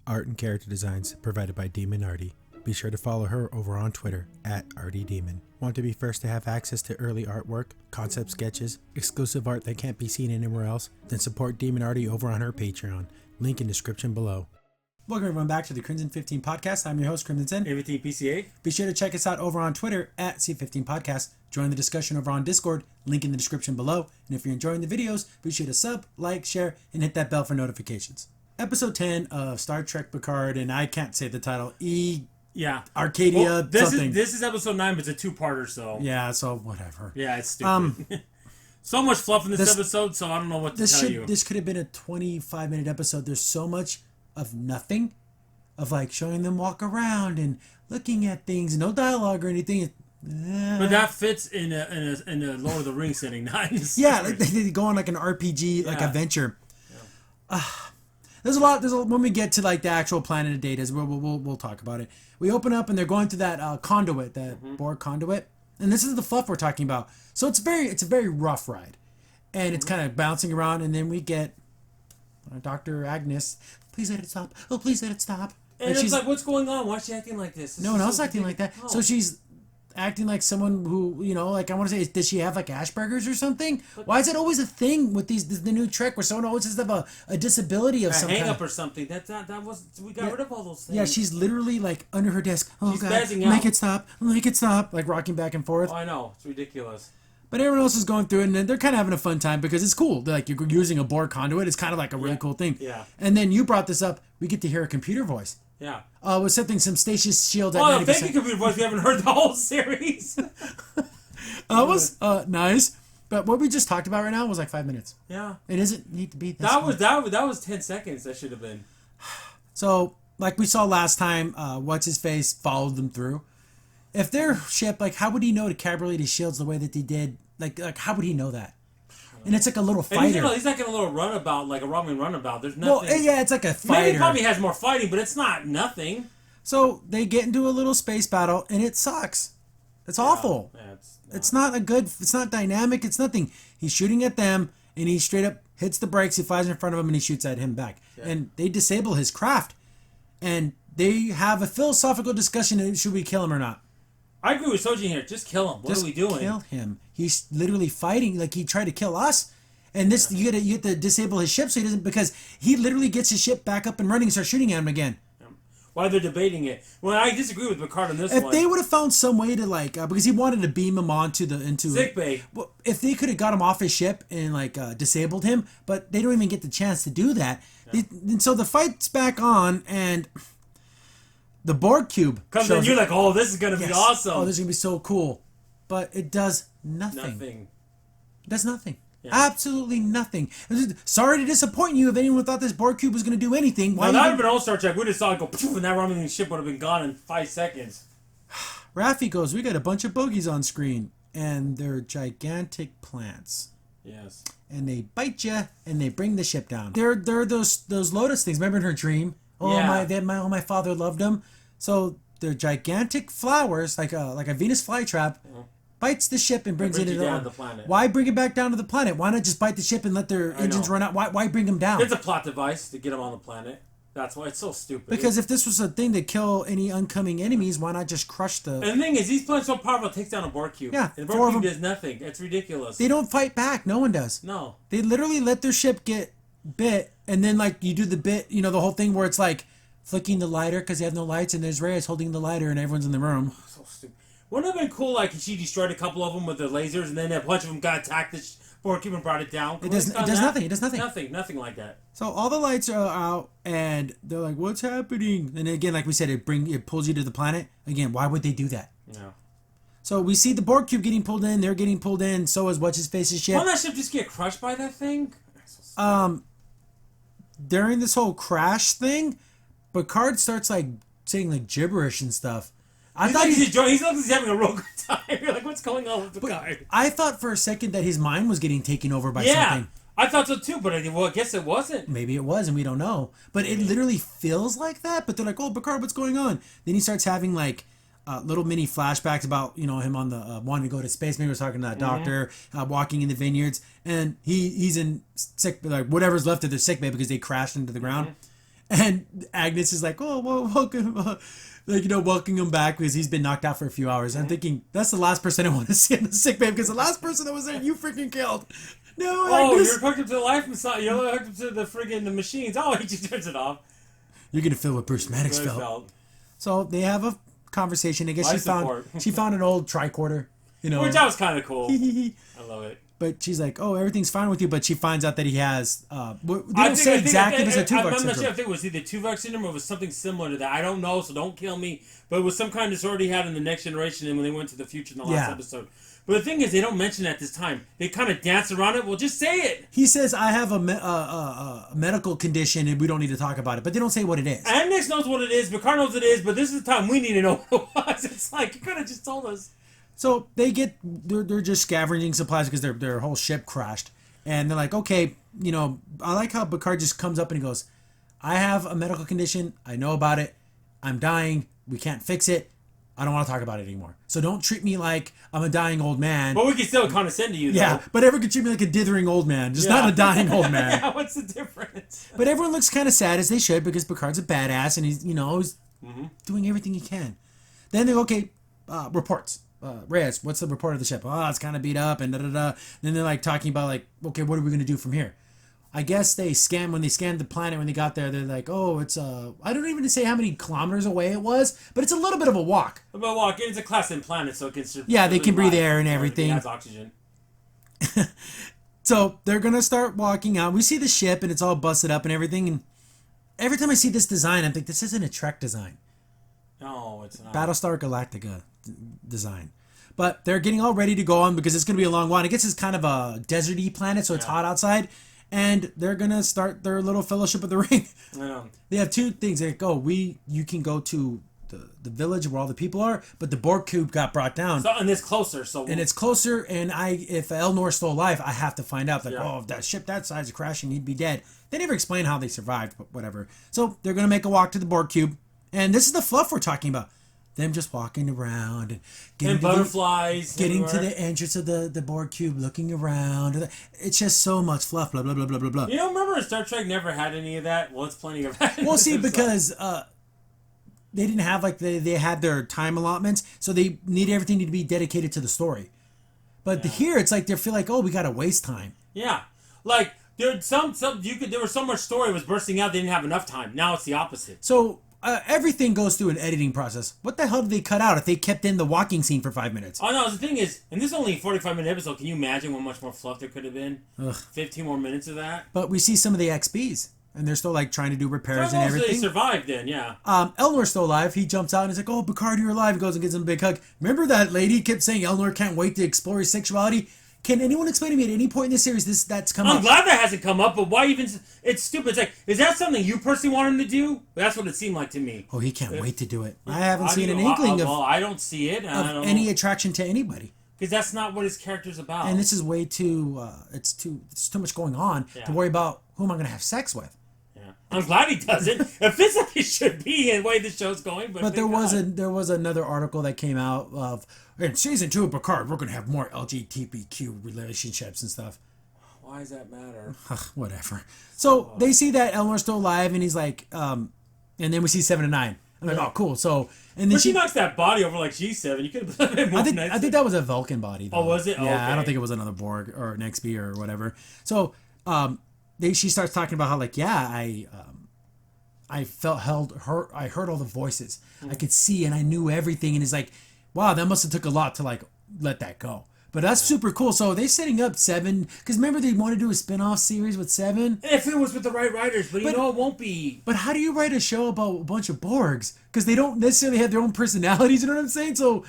Art and character designs provided by Demon Artie. Be sure to follow her over on Twitter at ArtieDemon. Want to be first to have access to early artwork, concept sketches, exclusive art that can't be seen anywhere else? Then support Demon Artie over on her Patreon. Link in description below. Welcome everyone back to the Crimson 15 Podcast. I'm your host, Crimson. Everything PCA. Be sure to check us out over on Twitter at C15 Podcast. Join the discussion over on Discord. Link in the description below. And if you're enjoying the videos, be sure to sub, like, share, and hit that bell for notifications. Episode 10 of Star Trek Picard, and I can't say the title. Arcadia, well, this is episode 9, but it's a two-parter, so... Yeah, so whatever. Yeah, it's stupid. So much fluff in this episode, so I don't know what to tell you. This could have been a 25-minute episode. There's so much of nothing, of like showing them walk around and looking at things, no dialogue or anything. But that fits in a Lord of the Rings setting, nice. Yeah, like they go on like an RPG, like adventure. Yeah. There's a lot. When we get to like the actual planet of Data, we'll talk about it. We open up and they're going through that conduit, that Borg conduit, and this is the fluff we're talking about. So it's a very rough ride, and it's kind of bouncing around, and then we get Dr. Agnes. Please let it stop. Oh, please let it stop. And she's like, what's going on? Why is she acting like this? No one else acting like that. Oh. So she's acting like someone who, like I want to say, does she have like Asperger's or something? Why is it always a thing with the new Trek where someone always has to have a disability of some kind? A hang-up or something. We got rid of all those things. Yeah, she's literally like under her desk. Oh, she's God, spazzing out. Make it stop, like rocking back and forth. Oh, I know. It's ridiculous. But everyone else is going through it, and they're kind of having a fun time because it's cool. They're like, you're using a Borg conduit. It's kind of like a really cool thing. Yeah. And then you brought this up. We get to hear a computer voice. Yeah. With some stasis shield at 90%. Oh, thank you, computer voice. We haven't heard the whole series. That was nice. But what we just talked about right now was like 5 minutes. Yeah. It doesn't need to be this. That was 10 seconds. That should have been. So, like we saw last time, what's-his-face followed them through. If their ship, like, how would he know to calibrate his shields the way that they did? Like how would he know that? And it's like a little fighter. And he's like in a little runabout, like a Roman runabout. There's nothing. Well, yeah, it's like a fighter. Maybe he probably has more fighting, but it's not nothing. So they get into a little space battle, and it sucks. It's awful. Yeah, it's not it's not dynamic. It's nothing. He's shooting at them, and he straight up hits the brakes. He flies in front of him, and he shoots at him back. Yeah. And they disable his craft. And they have a philosophical discussion: should we kill him or not? I agree with Sojin here. Just kill him. What are we doing? Kill him. He's literally fighting like he tried to kill us. And this you get to disable his ship so he doesn't, because he literally gets his ship back up and running and starts shooting at him again. Why they're debating it? Well, I disagree with Picard on this one. If they would have found some way to because he wanted to beam him into sick bay. Well, if they could have got him off his ship and disabled him, but they don't even get the chance to do that. Yeah. And so the fight's back on, and the Borg cube comes in. You're like, oh, this is gonna be awesome. Oh, this is gonna be so cool, but it does nothing. It does nothing. Yeah. Absolutely nothing. Sorry to disappoint you. If anyone thought this Borg cube was going to do anything, why? That would have been all Star Trek. We just saw it go poof, and that Romulan ship would have been gone in 5 seconds. Raffi goes, we got a bunch of bogies on screen, and they're gigantic plants. Yes. And they bite you, and they bring the ship down. They're those lotus things. Remember in her dream? Oh, yeah. my father loved them. So they're gigantic flowers, like a Venus flytrap. Mm-hmm. Bites the ship and brings it down to the planet. Why bring it back down to the planet? Why not just bite the ship and let their engines run out? Why bring them down? It's a plot device to get them on the planet. That's why it's so stupid. Because if this was a thing to kill any oncoming enemies, why not just crush the... And the thing is, these planets so powerful, it takes down a Borg cube. Yeah. And the Borg cube does nothing. It's ridiculous. They don't fight back. No one does. No. They literally let their ship get bit, and then you do the bit, the whole thing where it's like flicking the lighter because they have no lights, and there's Reyes holding the lighter, and everyone's in the room. So stupid. Wouldn't it have been cool, she destroyed a couple of them with the lasers, and then a bunch of them got attacked the Borg cube and brought it down? It does nothing. It does nothing. Nothing like that. So all the lights are out, and they're like, "What's happening?" And again, like we said, it pulls you to the planet. Again, why would they do that? No. So we see the Borg cube getting pulled in. They're getting pulled in. So is what's-his-face's ship. Won't that ship just get crushed by that thing? During this whole crash thing, Picard starts saying gibberish and stuff. He looks like he's having a real good time. You're like, what's going on with Picard? I thought for a second that his mind was getting taken over by something. I thought so too, but I guess it wasn't. Maybe it was, and we don't know. But it literally feels like that. But they're like, "Oh, Picard, what's going on?" Then he starts having little mini flashbacks about him on the wanting to go to space. Maybe he was talking to that doctor walking in the vineyards, and he's in sick, like whatever's left of their sick bay because they crashed into the ground. And Agnes is like, oh, well, welcome, welcoming him back because he's been knocked out for a few hours. I'm thinking that's the last person I want to see in the sick bay because the last person that was there you freaking killed. No, Agnes. You're hooked up to the life massage. You're hooked up to the machines. Oh, he just turns it off. You're gonna feel what Bruce Maddox felt. So they have a conversation. I guess she found an old tricorder. Which that was kind of cool. I love it. But she's like, oh, everything's fine with you. But she finds out that he has. They don't say exactly if it's a Tuvok syndrome. I'm not sure if it was either Tuvok syndrome or it was something similar to that. I don't know, so don't kill me. But it was some kind of disorder he had in the Next Generation and when they went to the future in the last episode. But the thing is, they don't mention it at this time. They kind of dance around it. Well, just say it. He says, I have a medical condition and we don't need to talk about it. But they don't say what it is. Agnes knows what it is. Picard knows what it is. But this is the time we need to know what it was. It's like, you could have just told us. So they're just scavenging supplies because their whole ship crashed. And they're like, okay, I like how Picard just comes up and he goes, I have a medical condition. I know about it. I'm dying. We can't fix it. I don't want to talk about it anymore. So don't treat me like I'm a dying old man. But we can still condescend to you, though. Yeah, but everyone can treat me like a dithering old man. Just not a dying old man. Yeah, what's the difference? But everyone looks kind of sad, as they should, because Picard's a badass and he's, he's doing everything he can. Then they go, okay, reports. Reyes, what's the report of the ship? Oh, it's kind of beat up and da-da-da. Then they're like talking about like, okay, what are we going to do from here? I guess when they scanned the planet when they got there, they're like, oh, it's I don't even say how many kilometers away it was, but it's a little bit of a walk. It's a class in planet, so it can they can breathe air and everything. It has oxygen. So they're going to start walking out. We see the ship and it's all busted up and everything. And every time I see this design, I'm thinking, this isn't a Trek design. No, it's not. Battlestar Galactica design. But they're getting all ready to go on because it's going to be a long one. I guess it's kind of a deserty planet, so it's hot outside. And they're going to start their little Fellowship of the Ring. Yeah. They have two things. They go, you can go to the village where all the people are, but the Borg cube got brought down. And it's closer. And it's closer, and if Elnor's still alive, I have to find out. If that ship that size is crashing, he'd be dead. They never explain how they survived, but whatever. So they're going to make a walk to the Borg cube. And this is the fluff we're talking about. Them just walking around and getting butterflies, getting to the entrance of the Borg cube, looking around. It's just so much fluff. Blah blah blah blah blah blah. Remember Star Trek never had any of that. Well, it's plenty of that. Well, see, because they didn't have they had their time allotments, so they needed everything to be dedicated to the story. But here, it's like they feel like, oh, we gotta waste time. Yeah, like there was so much story was bursting out. They didn't have enough time. Now it's the opposite. So. Everything goes through an editing process. What the hell did they cut out if they kept in the walking scene for 5 minutes? Oh, no, the thing is, and this is only a 45-minute episode, can you imagine how much more fluff there could have been? 15 more minutes of that? But we see some of the XBs, and they're still, like, trying to do repairs and everything. They survived then, yeah. Elnor's still alive. He jumps out and he's like, oh, Picard, you're alive. He goes and gives him a big hug. Remember that lady kept saying Elnor can't wait to explore his sexuality? Can anyone explain to me at any point in this series that's come up? I'm glad that hasn't come up, but why even... It's stupid. It's like, is that something you personally want him to do? That's what it seemed like to me. Oh, he can't wait to do it. I haven't seen an inkling of... Well, I don't see it. Of any attraction to anybody. Because that's not what his character's about. And this is way too... It's too much going on to worry about who am I going to have sex with. I'm glad he doesn't. If it's like it should be in the way the show's going, but there was another article that came out of in season 2 of Picard, we're gonna have more LGBTQ relationships and stuff. Why does that matter? Whatever. So they see that Elnor's still alive, and he's like, and then we see 7 and 9. I'm like, oh, cool. So and then she knocks that body over like G7. You could have put it more I think that was a Vulcan body. Though. Oh, was it? Yeah, okay. I don't think it was another Borg or an XB or whatever. So she starts talking about how like I heard all the voices. I could see and I knew everything, and it's like, wow, that must have took a lot to like let that go. But that's super cool. So they're setting up 7 because remember they want to do a spin-off series with 7. If it was with the right writers, but it won't be. But how do you write a show about a bunch of Borgs? Because they don't necessarily have their own personalities. You know what I'm saying? So,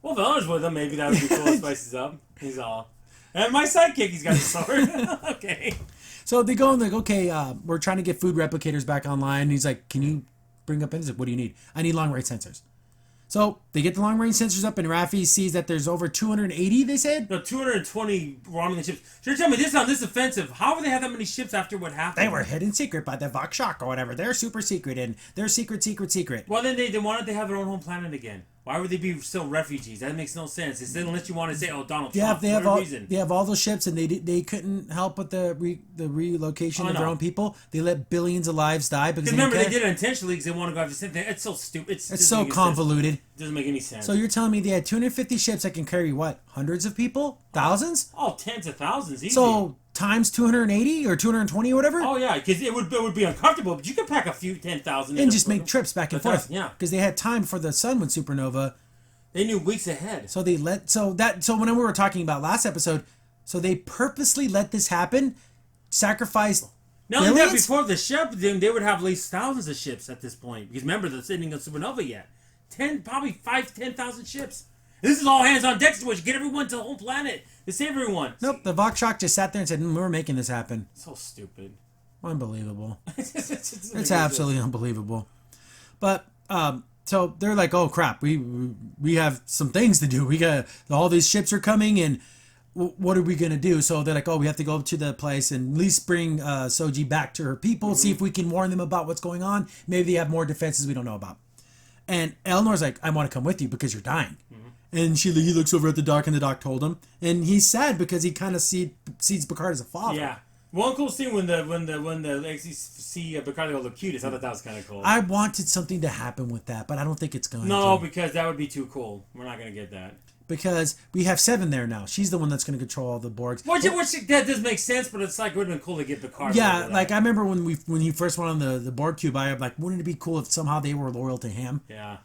well, if Elnor's with them, maybe that would be cool. Spices up. He's all. And my sidekick, he's got a sword. Okay. So they go and like, okay, we're trying to get food replicators back online. And he's like, can you bring up anything? What do you need? I need long-range sensors. So they get the long-range sensors up, and Raffi sees that there's over 280, they said? No, 220 Romulan ships. So you're telling me this on this offensive, how would they have that many ships after what happened? They were hidden secret by the Vakshak or whatever. They're super secret, and they're secret. Well, then why don't they have their own home planet again? Why would they be still refugees? That makes no sense. It's unless you want to say, oh, Donald Yeah, Trump. they have all those ships, and they couldn't help with the relocation of their own people. They let billions of lives die because remember they did it intentionally because they want to go after something. It's so stupid. It's so convoluted. It doesn't make any sense. So you're telling me they had 250 ships that can carry what? Hundreds of people? Thousands? Oh, tens of thousands. Easy. So times 280 or 220 or whatever? Oh yeah, because it would be uncomfortable, but you could pack a few 10,000 and just make trips back and forth. Yeah, because they had time for the sun with supernova. They knew weeks ahead. So when we were talking about last episode, so they purposely let this happen, sacrificed. Not only that, before the ship, then they would have at least thousands of ships at this point. Because remember, they're sending a supernova yet. Probably 10,000 ships. This is all hands on deck situation. Get everyone to the home planet to save everyone. Nope, the Voxshock just sat there and said, we're making this happen. So stupid. Unbelievable. It's absolutely unbelievable. But, so they're like, oh crap, we have some things to do. We got all these ships are coming, and what are we gonna do? So they're like, oh, we have to go to the place and at least bring Soji back to her people, see if we can warn them about what's going on. Maybe they have more defenses we don't know about. And Eleanor's like, I want to come with you because you're dying. And he looks over at the dock, and the dock told him, and he's sad because he kind of sees Picard as a father. Yeah. One cool scene when the actually see Picard go the cutest. I thought that was kind of cool. I wanted something to happen with that, but I don't think it's going to. No, because that would be too cool. We're not going to get that. Because we have Seven there now. She's the one that's going to control all the Borgs. That does make sense, but it's like it would have been cool to get Picard. Yeah, like I remember when he first went on the Borg cube, I was like, wouldn't it be cool if somehow they were loyal to him? Yeah.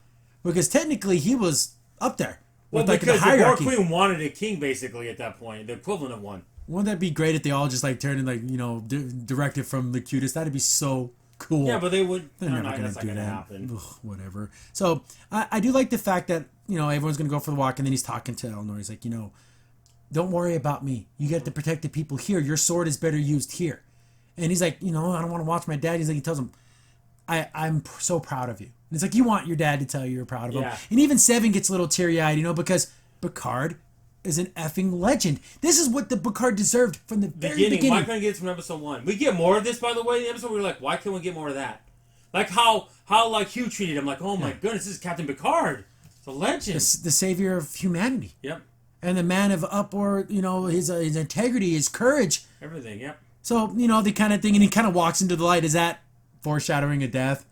Because technically he was up there. Well, because the Borg Queen wanted a king basically at that point, the equivalent of one. Wouldn't that be great if they all just like turned and directed from the cutest? That'd be so cool. Yeah, but they would. They're never going to do that. Happen. Ugh, whatever. So I do like the fact that everyone's going to go for the walk, and then he's talking to Eleanor. He's like, don't worry about me. You get to protect the people here. Your sword is better used here. And he's like, I don't want to watch my dad. He's like, he tells him, I'm so proud of you. And it's like, you want your dad to tell you you're proud of him. And even Seven gets a little teary-eyed, because Picard is an effing legend. This is what the Picard deserved from the very beginning. Why can't we get this from episode 1? We get more of this, by the way. In the episode, we were like, why can't we get more of that? Like how like Hugh treated him. Like, oh my goodness, this is Captain Picard. It's a legend. The savior of humanity. Yep. And the man of upward, his integrity, his courage. Everything, yep. So, the kind of thing, and he kind of walks into the light. Is that foreshadowing a death?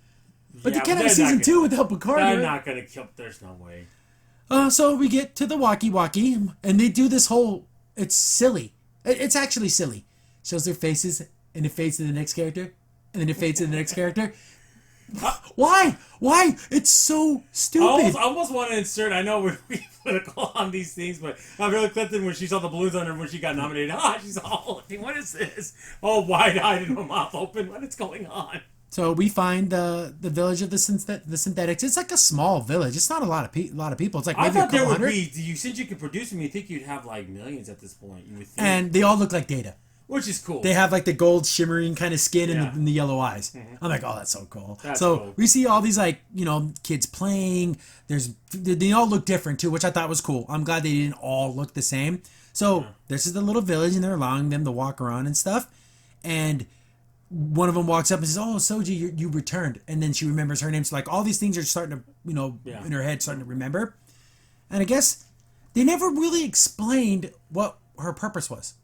But they can't have season 2 without Picard. They're not going to kill. There's no way. So we get to the walkie-walkie, and they do this whole... It's silly. It's actually silly. Shows their faces, and it fades to the next character, and then it fades to the next character. Why? It's so stupid. I almost want to insert... I know we're political on these things, but Hillary Clinton, when she saw the balloons on her when she got nominated, she's all... What is this? Oh, wide-eyed and her mouth open. What is going on? So we find the village of the synthetics. It's like a small village. It's not a lot of people. It's like maybe a couple hundred. Since you could produce them, you think you'd have like millions at this point. You would think. And they all look like Data, which is cool. They have like the gold shimmering kind of skin and the yellow eyes. Mm-hmm. I'm like, oh, that's so cool. That's cool. We see all these like kids playing. They all look different too, which I thought was cool. I'm glad they didn't all look the same. So this is the little village, and they're allowing them to walk around and stuff, and one of them walks up and says, oh, Soji, you returned. And then she remembers her name. So, like, all these things are starting to, in her head, starting to remember. And I guess they never really explained what her purpose was.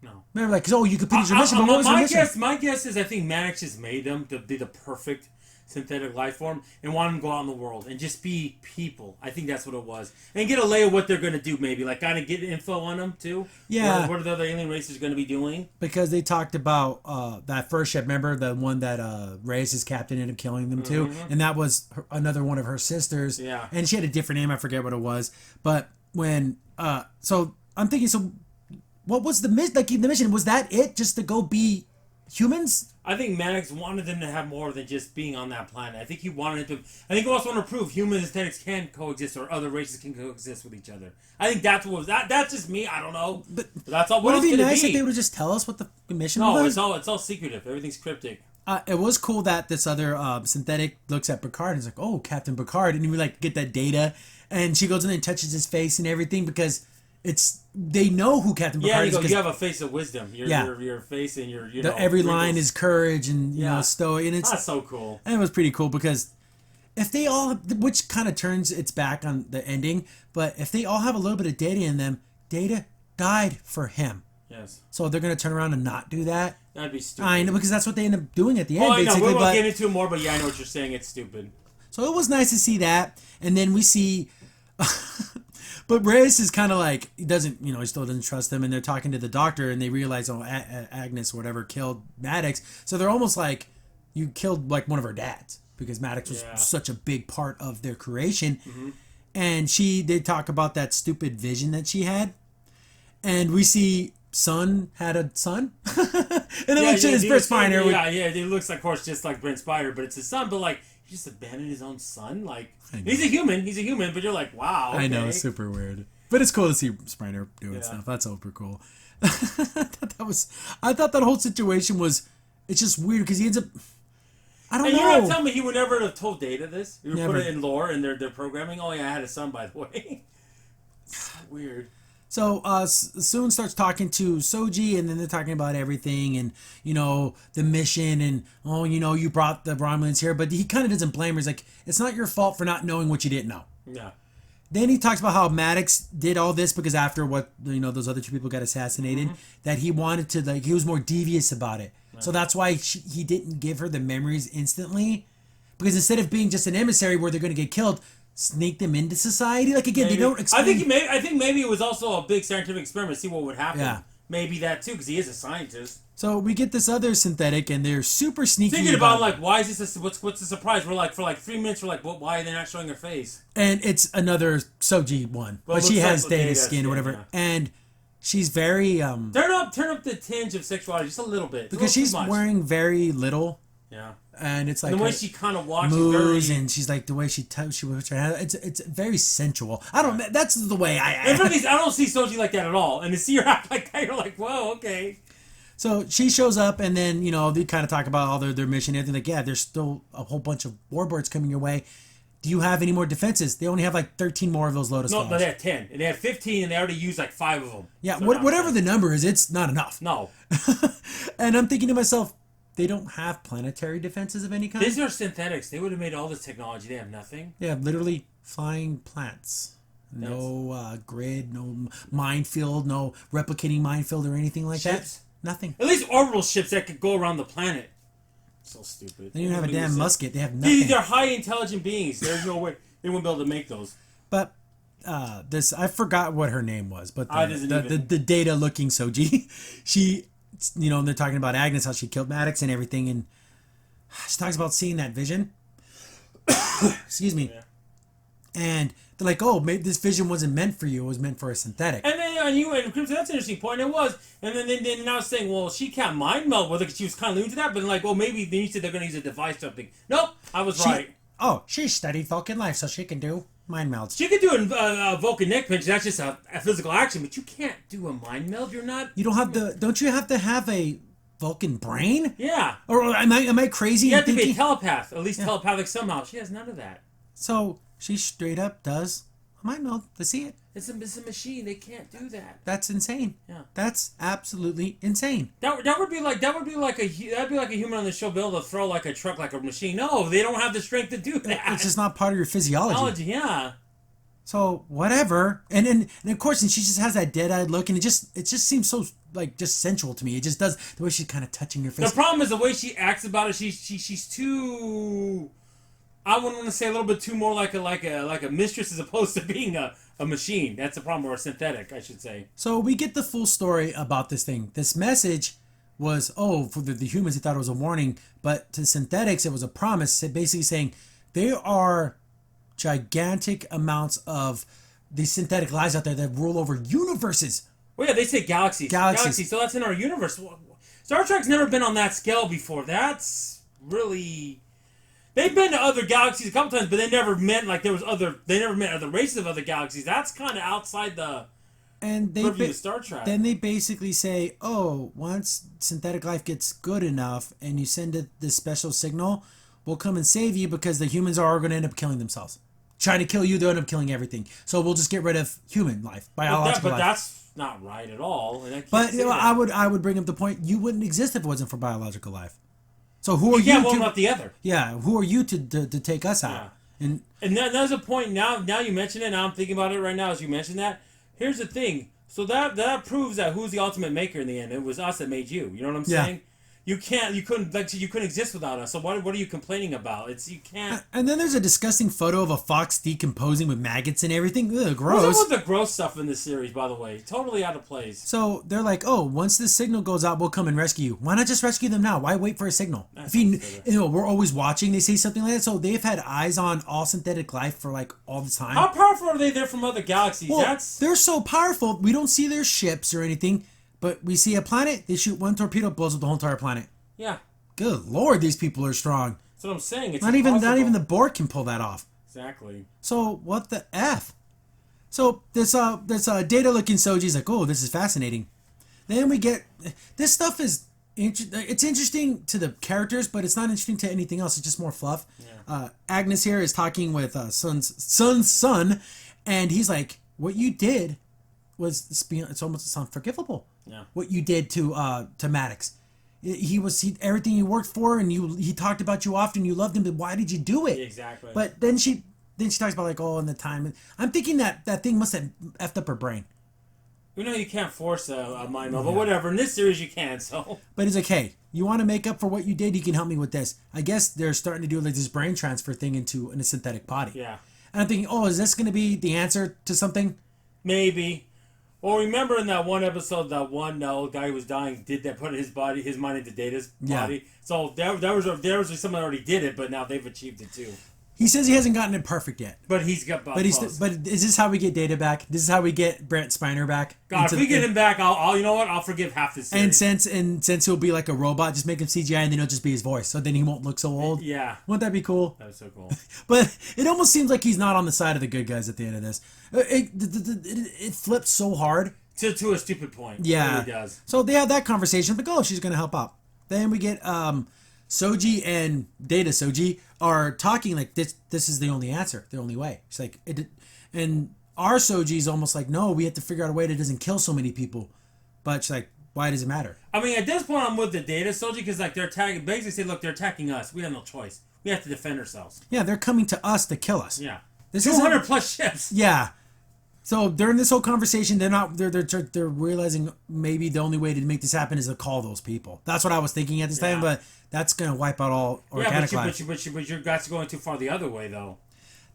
No. Remember, like, you could finish your mission, but what was her mission? My guess is I think Mannix just made them to be the perfect synthetic life form and wanted them to go out in the world and just be people. I think that's what it was. And get a lay of what they're going to do, maybe. Like, kind of get info on them, too. Yeah. What are the other alien races going to be doing? Because they talked about that first ship. Remember the one that Reyes' captain ended up killing them, too? Mm-hmm. And that was another one of her sisters. Yeah. And she had a different name. I forget what it was. But when... so, I'm thinking, what was the mission? Like, the mission, was that it? Just to go be humans? I think Mannix wanted them to have more than just being on that planet. I think he wanted to... I think he also wanted to prove human synthetics can coexist or other races can coexist with each other. I think that's what was... That's just me. I don't know. But that's all. What would it be nice if they would just tell us what the mission was? No, it's all secretive. Everything's cryptic. It was cool that this other synthetic looks at Picard and is like, oh, Captain Picard. And we like get that Data. And she goes in and touches his face and everything because... they know who Captain Picard is. You have a face of wisdom. Your face and your every line is courage and stoic, and that's so cool. And it was pretty cool because if they all, which kind of turns its back on the ending, but if they all have a little bit of Data in them, Data died for him. Yes. So they're going to turn around and not do that? That'd be stupid. I know, because that's what they end up doing at the end, I know. basically. We'll get into it more, but yeah, I know what you're saying. It's stupid. So it was nice to see that. And then we see... But Reyes is kind of like, he doesn't, he still doesn't trust them. And they're talking to the doctor, and they realize, Agnes or whatever killed Maddox. So they're almost like, you killed like one of her dads. Because Maddox was such a big part of their creation. Mm-hmm. And they talk about that stupid vision that she had. And we see Son had a son. And it looks like it's Brent Spiner. Yeah, it looks, of course, just like Brent Spiner, but it's his son. But like, he just abandoned his own son? Like, he's a human, but you're like, wow. Okay. I know, it's super weird. But it's cool to see Spiner doing stuff. That's super cool. I thought that whole situation was, it's just weird because he ends up, I don't know. You're not telling me he would never have told Data this? You would put it in lore in their programming? Oh yeah, I had a son, by the way. It's so weird. So Soon starts talking to Soji, and then they're talking about everything, and the mission, and you brought the Romulans here, but he kind of doesn't blame her. He's like, it's not your fault for not knowing what you didn't know. Yeah. Then he talks about how Maddox did all this because after what those other two people got assassinated, that he wanted to he was more devious about it. Right. So that's why he didn't give her the memories instantly, because instead of being just an emissary where they're going to get killed, sneak them into society. Like again, maybe. They don't explain. I think maybe it was also a big scientific experiment to see what would happen. Yeah. Maybe that too, because he is a scientist. So we get this other synthetic, and they're super sneaky. Thinking about like, why is this? What's the surprise? We're like, for like 3 minutes, we're like, why are they not showing her face? And it's another Soji one, but she has Data's skin or whatever, and she's very turn up the tinge of sexuality just a little bit, because she's wearing very little. Yeah. And it's like the way she kind of walks, moves, and she's like the way she moves her hand. It's very sensual. I don't. That's the way I. I don't see Soji like that at all. And to see her act like that, you're like, whoa, okay. So she shows up, and then they kind of talk about all their mission. And everything. Like, yeah, there's still a whole bunch of warbirds coming your way. Do you have any more defenses? They only have like 13 more of those Lotus Flaws. No, they had 10, and they had 15, and they already used like 5 of them. Yeah, so whatever the number is, it's not enough. No. And I'm thinking to myself, they don't have planetary defenses of any kind. These are synthetics. They would have made all this technology. They have nothing. They have literally flying plants. No grid, no minefield, no replicating minefield or anything like ships? That. Nothing. At least orbital ships that could go around the planet. So stupid. They don't have a damn musket. They have nothing. They're high intelligent beings. There's no way they won't be able to make those. But I forgot what her name was, but the Data looking Soji, she. They're talking about Agnes, how she killed Maddox and everything, and she talks about seeing that vision. Excuse me. Yeah. And they're like, oh, maybe this vision wasn't meant for you. It was meant for a synthetic. And then, Crimson, that's an interesting point. It was. And then now saying, well, she can't mind meld with it because she was kind of alluding to that, but like, well, maybe they said they're going to use a device or something. Nope, I was right. Oh, she studied Vulcan life, so she can do mind melds. She could do a Vulcan neck pinch. That's just a physical action, but you can't do a mind meld. You're not. You don't have don't you have to have a Vulcan brain? Yeah. Or am I crazy? You have to be a telepath, at least telepathic somehow. She has none of that. So she straight up does a mind meld to see it. It's a machine. They can't do that. That's insane. Yeah. That's absolutely insane. That would be like a human on the show be able to throw like a truck like a machine. No, they don't have the strength to do that. It's just not part of your physiology. Yeah. So whatever, and of course, and she just has that dead-eyed look, and it just seems so like just sensual to me. It just does the way she's kind of touching your face. The problem is the way she acts about it. She's too. I wouldn't want to say a little bit too more like a mistress as opposed to being a machine. That's the problem, or a synthetic, I should say. So we get the full story about this thing. This message was, for the humans, they thought it was a warning, but to synthetics, it was a promise, basically saying there are gigantic amounts of these synthetic lives out there that rule over universes. Well, yeah, they say galaxies. Galaxies. So that's in our universe. Star Trek's never been on that scale before. That's really. They've been to other galaxies a couple times, but they never meant like there was other. They never meant other races of other galaxies. That's kind of outside the purview of Star Trek. Then they basically say, once synthetic life gets good enough, and you send it this special signal, we'll come and save you because the humans are going to end up killing themselves. Trying to kill you, they'll end up killing everything. So we'll just get rid of human life, biological life. But that's not right at all. But I would bring up the point: you wouldn't exist if it wasn't for biological life. So who are you? One without the other. Yeah, who are you to take us out? And there's a point now you mention it, now I'm thinking about it right now as you mentioned that. Here's the thing. So that proves that who's the ultimate maker in the end? It was us that made you. You know what I'm saying? You couldn't exist without us. So what are you complaining about? You can't. And then there's a disgusting photo of a fox decomposing with maggots and everything. Ugh, gross. What's up with the gross stuff in this series, by the way? Totally out of place. So they're like, oh, once this signal goes out, we'll come and rescue you. Why not just rescue them now? Why wait for a signal? We're always watching. They say something like that. So they've had eyes on all synthetic life for like all the time. How powerful are they? They're from other galaxies. Well, they're so powerful. We don't see their ships or anything. But we see a planet, they shoot one torpedo, blows up the whole entire planet. Yeah. Good Lord, these people are strong. That's what I'm saying. It's not even the Borg can pull that off. Exactly. So what the F? So this Data looking Soji's like, oh, this is fascinating. Then we get this stuff is it's interesting to the characters, but it's not interesting to anything else. It's just more fluff. Yeah. Agnes here is talking with Sun's son, and he's like, what you did was it's almost unforgivable. Yeah. What you did to Maddox. He everything you worked for, and he talked about you often. You loved him, but why did you do it? Exactly. But then she talks about like, oh, in the time. I'm thinking that thing must have effed up her brain. You know you can't force a mind meld, but whatever. In this series you can. So. But he's like, hey, you want to make up for what you did? You can help me with this. I guess they're starting to do like this brain transfer thing into a synthetic body. Yeah. And I'm thinking, oh, is this going to be the answer to something? Maybe. Well, remember in that one episode, that one old guy who was dying did that, put his mind into Data's body. Yeah. So there was someone already did it, but now they've achieved it too. He says he hasn't gotten it perfect yet. But he's got. But is this how we get Data back? This is how we get Brent Spiner back? God, if we get him back, I'll you know what? I'll forgive half this series. And since he'll be like a robot, just make him CGI, and then it'll just be his voice. So then he won't look so old. Yeah. Wouldn't that be cool? That was so cool. But it almost seems like he's not on the side of the good guys at the end of this. It flips so hard. To a stupid point. Yeah. It really does. So they have that conversation, but she's going to help out. Then we get Soji and Data Soji are talking like this is the only answer, the only way. She's like, and our Soji's almost like, no, we have to figure out a way that doesn't kill so many people. But she's like, why does it matter? I mean, at this point, I'm with the Data Soji because like they're attacking, basically say, look, they're attacking us. We have no choice. We have to defend ourselves. Yeah, they're coming to us to kill us. Yeah. This 200 plus ships. Yeah. So during this whole conversation, they're realizing maybe the only way to make this happen is to call those people. That's what I was thinking at this time, but that's gonna wipe out all organic life. But your guys are going too far the other way, though.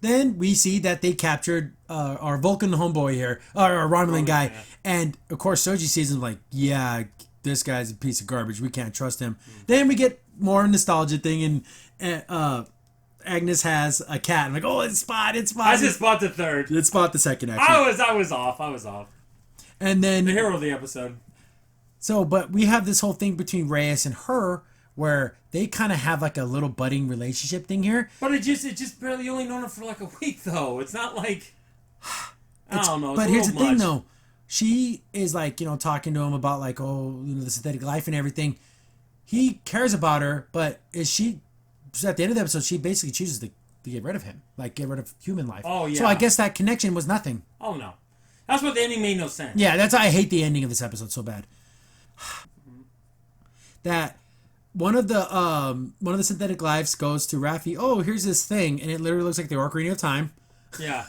Then we see that they captured our Vulcan homeboy here, our Romulan guy, and of course Soji sees him like, yeah, this guy's a piece of garbage. We can't trust him. Then we get more nostalgia thing, and Agnes has a cat. I'm like, oh, it's Spot. I just Spot the third. It's Spot the second, actually. I was off. And then the hero of the episode. So, but we have this whole thing between Reyes and her, where they kind of have like a little budding relationship thing here. But it just barely only known her for like a week, though. It's not like I don't know. But here's the thing, though. She is like, talking to him about like, the synthetic life and everything. He cares about her, but at the end of the episode, she basically chooses to get rid of him. Like, get rid of human life. Oh, yeah. So I guess that connection was nothing. Oh, no. That's what the ending made no sense. Yeah, that's why I hate the ending of this episode so bad. That one of the synthetic lives goes to Raffi, oh, here's this thing, and it literally looks like the Ocarina of Time. Yeah.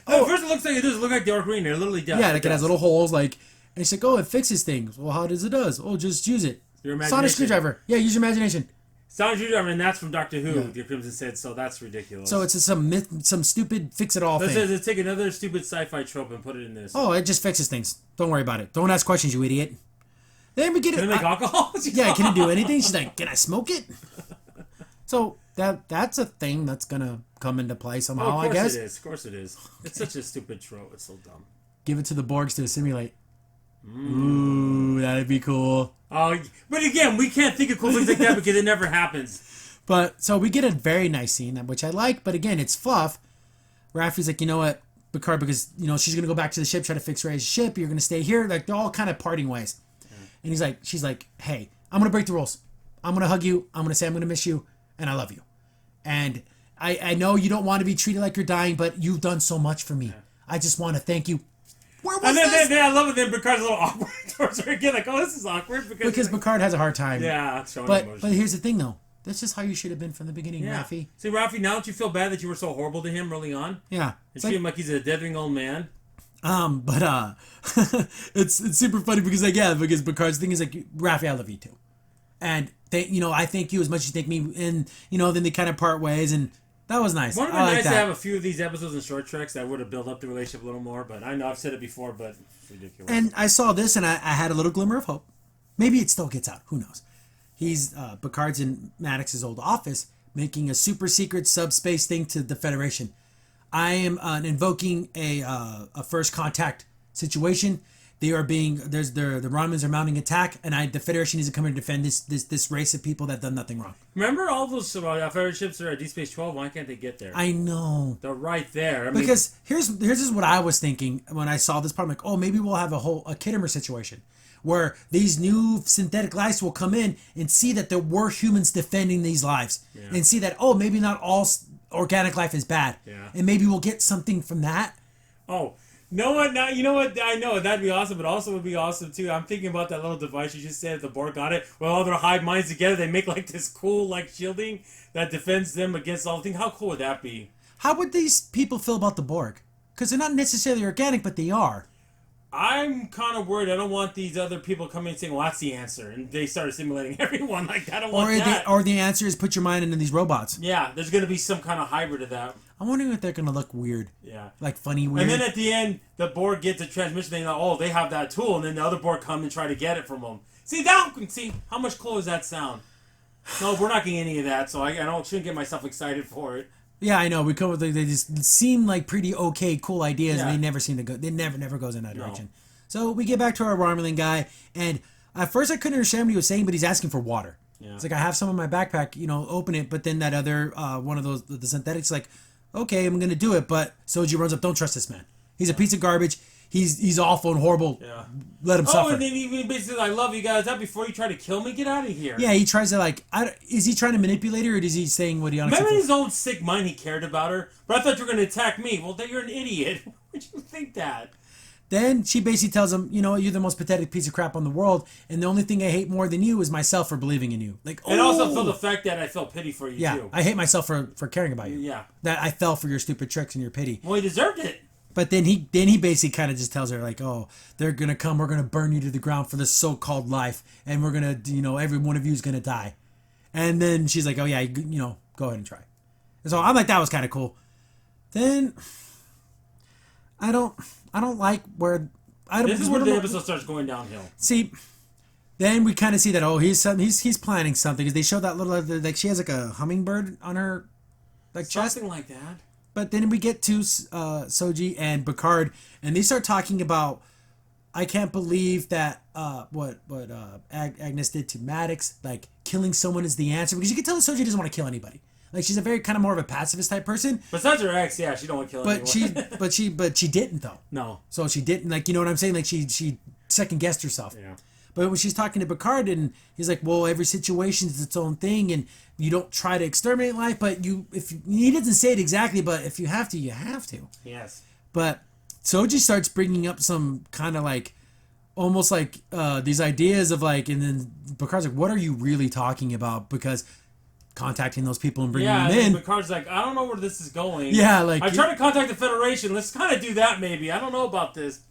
First it looks like it does look like the Ocarina. It literally does. Yeah, like it has little holes, like, and she's like, oh, it fixes things. Well, how does it does? Oh, just use it. Your imagination. Sonic screwdriver. Yeah, use your imagination. Sonic screwdriver, and that's from Doctor Who. The Crimson said, so that's ridiculous. So it's some stupid fix-it-all thing. Let's take another stupid sci-fi trope and put it in this. Oh, it just fixes things. Don't worry about it. Don't ask questions, you idiot. Then we get Can it make alcohol? Yeah, can it do anything? She's like, can I smoke it? So that's a thing that's gonna come into play somehow, I guess. Of course it is. It's such a stupid trope. It's so dumb. Give it to the Borgs to assimilate. Ooh, that'd be cool. Oh, but again, we can't think of cool things like that because it never happens. But so we get a very nice scene, which I like. But again, it's fluff. Raffi's like, you know what, Picard, because she's gonna go back to the ship, try to fix Rey's ship. You're gonna stay here. Like they're all kind of parting ways. And she's like, hey, I'm gonna break the rules. I'm gonna hug you. I'm gonna say I'm gonna miss you, and I love you. And I know you don't want to be treated like you're dying, but you've done so much for me. Yeah. I just want to thank you. Where was this? Then I love it. Then Picard's a little awkward towards her again. Like, oh, this is awkward because Picard has a hard time. Yeah, showing emotion. But here's the thing, though. That's just how you should have been from the beginning, Raffi. See, Raffi, now don't you feel bad that you were so horrible to him early on? Yeah. It seemed like he's a dithering old man. But it's super funny because because Picard's thing is like, Raffi, I love you too, and I thank you as much as you thank me, and then they kind of part ways, and that was nice. Wouldn't it be nice to have a few of these episodes in short treks that would have built up the relationship a little more? But I know I've said it before, but it's ridiculous. And I saw this, and I had a little glimmer of hope. Maybe it still gets out. Who knows? He's Picard's in Maddox's old office making a super secret subspace thing to the Federation. I am invoking a first contact situation. They are the Romulans are mounting attack, and the Federation needs to come in and defend this race of people that done nothing wrong. Remember all those Federation ships that are at Deep Space 12? Why can't they get there? I know. They're right there. Because here's what I was thinking when I saw this part. I'm like, oh, maybe we'll have a Kittimer situation where these new synthetic lives will come in and see that there were humans defending these lives, and see that, oh, maybe not all organic life is bad, and maybe we'll get something from that. Oh, no, what? Now you know what? I know that'd be awesome, but also would be awesome too. I'm thinking about that little device you just said. The Borg got it. Well, all their hive minds together, they make like this cool like shielding that defends them against all the things. How cool would that be? How would these people feel about the Borg? Because they're not necessarily organic, but they are. I'm kind of worried. I don't want these other people coming and saying, well, that's the answer. And they start assimilating everyone. Like, I don't want that. Or the answer is put your mind into these robots. Yeah, there's going to be some kind of hybrid of that. I'm wondering if they're going to look weird. Yeah. Like funny weird. And then at the end, the Borg gets a transmission. They know, oh, they have that tool. And then the other Borg come and try to get it from them. See, how much cooler does that sound? No, we're not getting any of that. So I shouldn't get myself excited for it. Yeah, I know. They just seem like pretty okay, cool ideas. And they never seem to go. They never goes in that direction. So we get back to our Romulan guy, and at first I couldn't understand what he was saying, but he's asking for water. Yeah. It's like, I have some in my backpack, open it, but then that other, one of those, the synthetics, like, okay, I'm going to do it, but Soji runs up, don't trust this man. He's a piece of garbage. He's awful and horrible. Yeah. Let him suffer. And then he basically, I love you guys. That before you try to kill me, get out of here. Yeah, he tries to, is he trying to manipulate her, or is he saying what he honestly Maybe in his own sick mind he cared about her, but I thought you were going to attack me. Well, then you're an idiot. Why would you think that? Then she basically tells him, you're the most pathetic piece of crap on the world, and the only thing I hate more than you is myself for believing in you. And also feel the fact that I felt pity for you, too. I hate myself for caring about you. Yeah. That I fell for your stupid tricks and your pity. Well, he deserved it. But then he basically kind of just tells her, like, oh, they're going to come, we're going to burn you to the ground for this so-called life, and we're going to, every one of you is going to die. And then she's like, oh, yeah, go ahead and try. And so I'm like, that was kind of cool. Then I don't like where this is where the episode starts going downhill. See, then we kind of see that he's planning something. Because they show that little she has like a hummingbird on her chest, something like that. But then we get to Soji and Picard, and they start talking about, I can't believe that what Agnes did to Maddox, like killing someone is the answer, because you can tell that Soji doesn't want to kill anybody. Like, she's a very kind of more of a pacifist type person. Besides her ex, yeah, she don't want to kill anyone. But she didn't though. No. So she didn't, like, you know what I'm saying? Like, she second guessed herself. Yeah. But when she's talking to Picard, and he's like, well, every situation is its own thing, and you don't try to exterminate life, but he doesn't say it exactly, but if you have to, you have to. Yes. But Soji starts bringing up some kind of like, almost like these ideas of like, and then Picard's like, what are you really talking about? Because contacting those people and bringing them in. Picard's like, I don't know where this is going. Yeah, like, I tried to contact the Federation. Let's kind of do that, maybe. I don't know about this.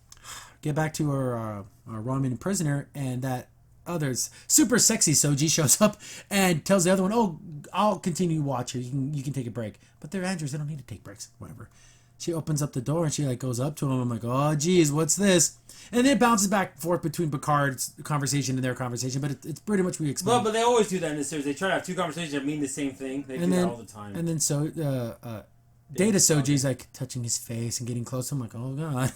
Get back to our Romulan prisoner, and that other super sexy Soji shows up and tells the other one, "Oh, I'll continue watching. You can take a break." But they're androids; they don't need to take breaks. Whatever. She opens up the door and she like goes up to him. I'm like, oh geez, what's this? And then it bounces back and forth between Picard's conversation and their conversation, but it's pretty much we explain. Well, but they always do that in this series. They try to have two conversations that mean the same thing. They do that all the time. And then Data Soji's like touching his face and getting close. I'm like, oh god.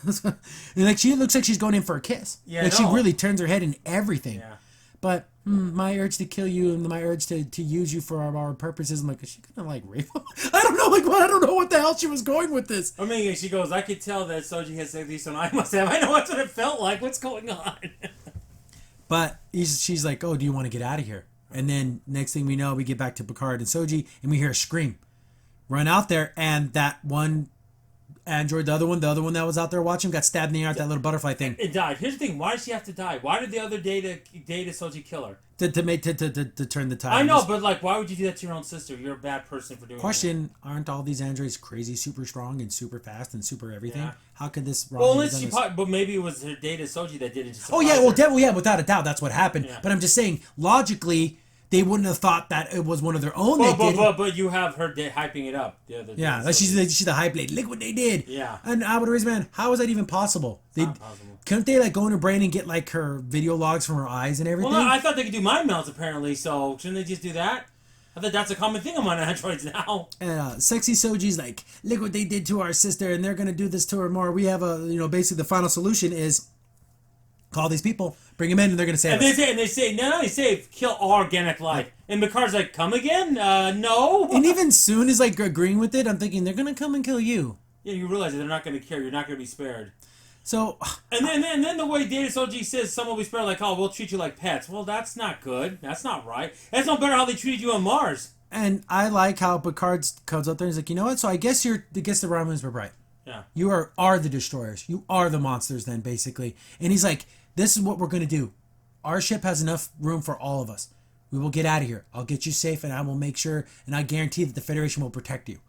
And like, she looks like she's going in for a kiss. Yeah, like, she really turns her head and everything. Yeah. But my urge to kill you and my urge to use you for our purposes, I'm like, is she gonna like rape him? I don't know, like, what? I don't know what the hell she was going with this. I mean, she goes, I could tell that Soji has sex with you, so I must have. I know that's what it felt like. What's going on? But she's like, oh, do you want to get out of here? And then next thing we know, we get back to Picard and Soji, and we hear a scream. Run out there, and that one android, the other one that was out there watching, got stabbed in the eye, that little butterfly thing. It died. Here's the thing: why did she have to die? Why did the other Data Soji kill her? To turn the tide. I know, but like, why would you do that to your own sister? You're a bad person for doing Question: aren't all these androids crazy, super strong, and super fast, and super everything? Yeah. How could this? But maybe it was her Data Soji that did it. Yeah, without a doubt, that's what happened. Yeah. But I'm just saying, logically, they wouldn't have thought that it was one of their own. But you have her hyping it up. She's the hype lady. Look what they did. Yeah. And I would raise, man, how is that even possible? Not possible. Couldn't they like go in her brain and get like her video logs from her eyes and everything? Well, no, I thought they could do mind melds apparently. So shouldn't they just do that? I thought that's a common thing among androids now. And Sexy Soji's like, look what they did to our sister, and they're gonna do this to her more. We have basically the final solution is call these people, bring them in, and they're gonna save us. They say, no, they say kill all organic life. And Picard's like, come again? No. And even Soon is like agreeing with it. I'm thinking they're gonna come and kill you. Yeah, you realize that they're not gonna care. You're not gonna be spared. So, and then the way Data Soji says someone will be spared, like, oh, we'll treat you like pets. Well, that's not good. That's not right. That's no better how they treated you on Mars. And I like how Picard comes up there and he's like, you know what? So I guess the Romulans were right. Yeah. You are the destroyers. You are the monsters then, basically. And he's like, this is what we're going to do. Our ship has enough room for all of us. We will get out of here. I'll get you safe, and I will make sure, and I guarantee that the Federation will protect you.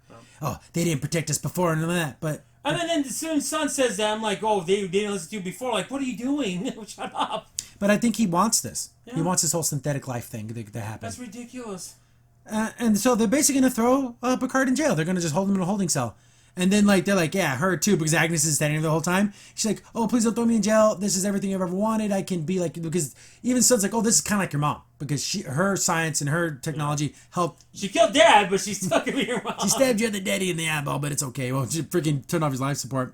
Oh, they didn't protect us before and all that, but... And then soon Sun says that, I'm like, oh, they didn't listen to you before. Like, what are you doing? Shut up. But I think he wants this. Yeah. He wants this whole synthetic life thing that happens. That's ridiculous. And so they're basically going to throw Picard in jail. They're going to just hold him in a holding cell. And then, like, they're like, yeah, her too, because Agnes is standing there the whole time. She's like, oh, please don't throw me in jail. This is everything I've ever wanted. I can be like, because even Sun's like, oh, this is kind of like your mom. Because her science and her technology helped. She killed Dad, but she still could be your mom. She stabbed your other daddy in the eyeball, but it's okay. Well, she freaking turned off his life support.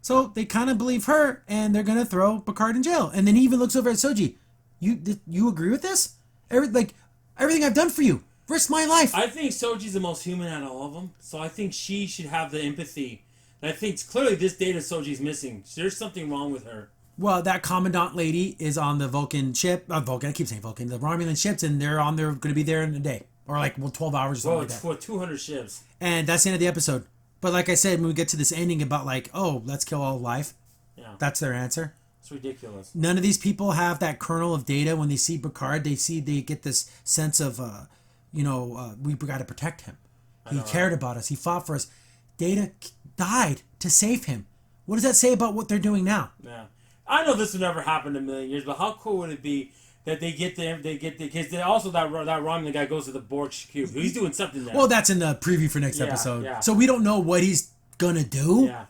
So they kind of believe her, and they're going to throw Picard in jail. And then he even looks over at Soji. You agree with this? Everything I've done for you. Risk my life. I think Soji's the most human out of all of them. So I think she should have the empathy. And I think clearly this Data Soji's missing. There's something wrong with her. Well, that commandant lady is on the Vulcan ship. Vulcan, I keep saying Vulcan. The Romulan ships, and they're going to be there in a day. Or 12 hours or something like that. For 200 ships. And that's the end of the episode. But like I said, when we get to this ending about like, oh, let's kill all life. Yeah. That's their answer. It's ridiculous. None of these people have that kernel of data. When they see Picard, they get this sense of... we got to protect him. He cared about us. He fought for us. Data died to save him. What does that say about what they're doing now? Yeah, I know this would never happen in a million years, but how cool would it be that they get because also that Romulan guy goes to the Borg cube. He's doing something there. Well, that's in the preview for next episode. Yeah. So we don't know what he's gonna do. Yeah.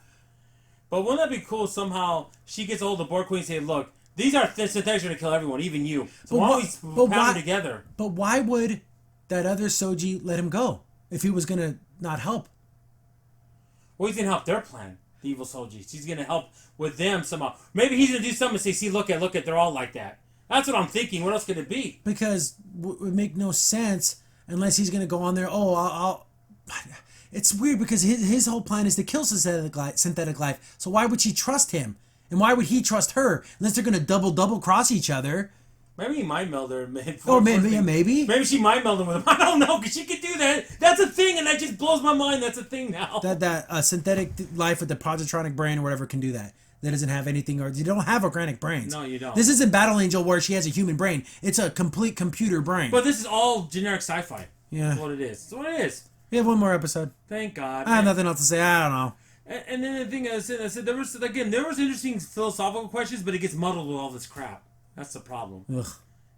But wouldn't that be cool? Somehow she gets hold of the Borg Queen and say, "Look, these are synthetics going to kill everyone, even you. So why don't we pound them together?" But why would that other Soji let him go if he was gonna not help? Well, he's gonna help their plan, the evil Soji. He's gonna help with them somehow. Maybe he's gonna do something and say, "See, look at, they're all like that." That's what I'm thinking. What else could it be? Because it would make no sense unless he's gonna go on there. Oh, I'll. It's weird because his whole plan is to kill synthetic life. So why would she trust him? And why would he trust her? Unless they're gonna double cross each other. Maybe he mind melded her. Maybe. Maybe she mind melded with him. I don't know, because she could do that. That's a thing, and that just blows my mind. That's a thing now. That synthetic life with the positronic brain or whatever can do that. That doesn't have anything, or you don't have organic brains. No, you don't. This isn't Battle Angel where she has a human brain. It's a complete computer brain. But this is all generic sci-fi. Yeah. That's what it is. That's what it is. We have one more episode. Thank God. I have nothing else to say. I don't know. And then the thing I said there was interesting philosophical questions, but it gets muddled with all this crap. That's the problem. Ugh.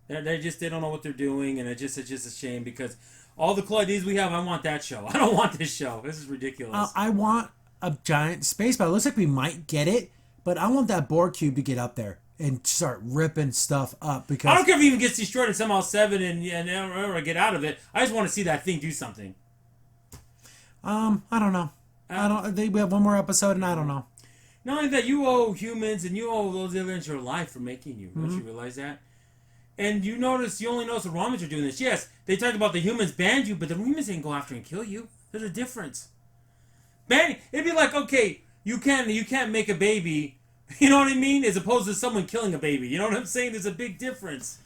They don't know what they're doing, and it's just a shame because all the cool ideas we have, I want that show. I don't want this show. This is ridiculous. I want a giant space battle. It looks like we might get it, but I want that Borg cube to get up there and start ripping stuff up because I don't care if it even gets destroyed in somehow 7 and never get out of it. I just want to see that thing do something. I don't know. We have one more episode, and I don't know. Not only that, you owe humans and you owe those aliens your life for making you. Don't you realize that? And you only notice the Romans are doing this. Yes, they talk about the humans banned you, but the humans didn't go after and kill you. There's a difference. It'd be like, okay, you can't make a baby, you know what I mean? As opposed to someone killing a baby. You know what I'm saying? There's a big difference.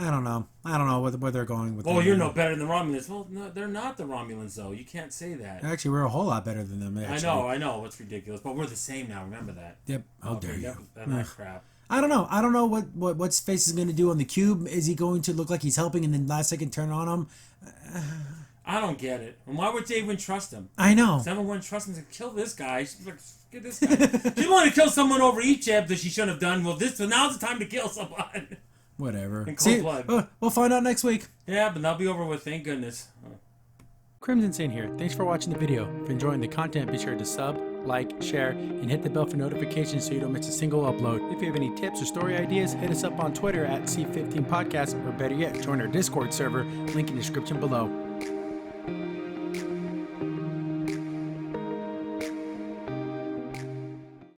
I don't know. I don't know where they're going with. Oh, you're no better than the Romulans. Well, no, they're not the Romulans, though. You can't say that. Actually, we're a whole lot better than them. Actually. I know. It's ridiculous, but we're the same now. Remember that. Yep. How dare you? That crap. I don't know. I don't know what's face is going to do on the cube. Is he going to look like he's helping and then last second turn on him? I don't get it. And why would they even trust him? I know. Someone wouldn't trust him to kill this guy. She's like, get this guy. She wanted to kill someone over Egypt that she shouldn't have done. Well, now's the time to kill someone. Whatever. In cold blood. We'll find out next week. Yeah, but that'll be over with. Thank goodness. Crimson Saint here. Thanks for watching the video. If you're enjoying the content, be sure to sub, like, share, and hit the bell for notifications so you don't miss a single upload. If you have any tips or story ideas, hit us up on Twitter at C15Podcast, or better yet, join our Discord server, link in the description below.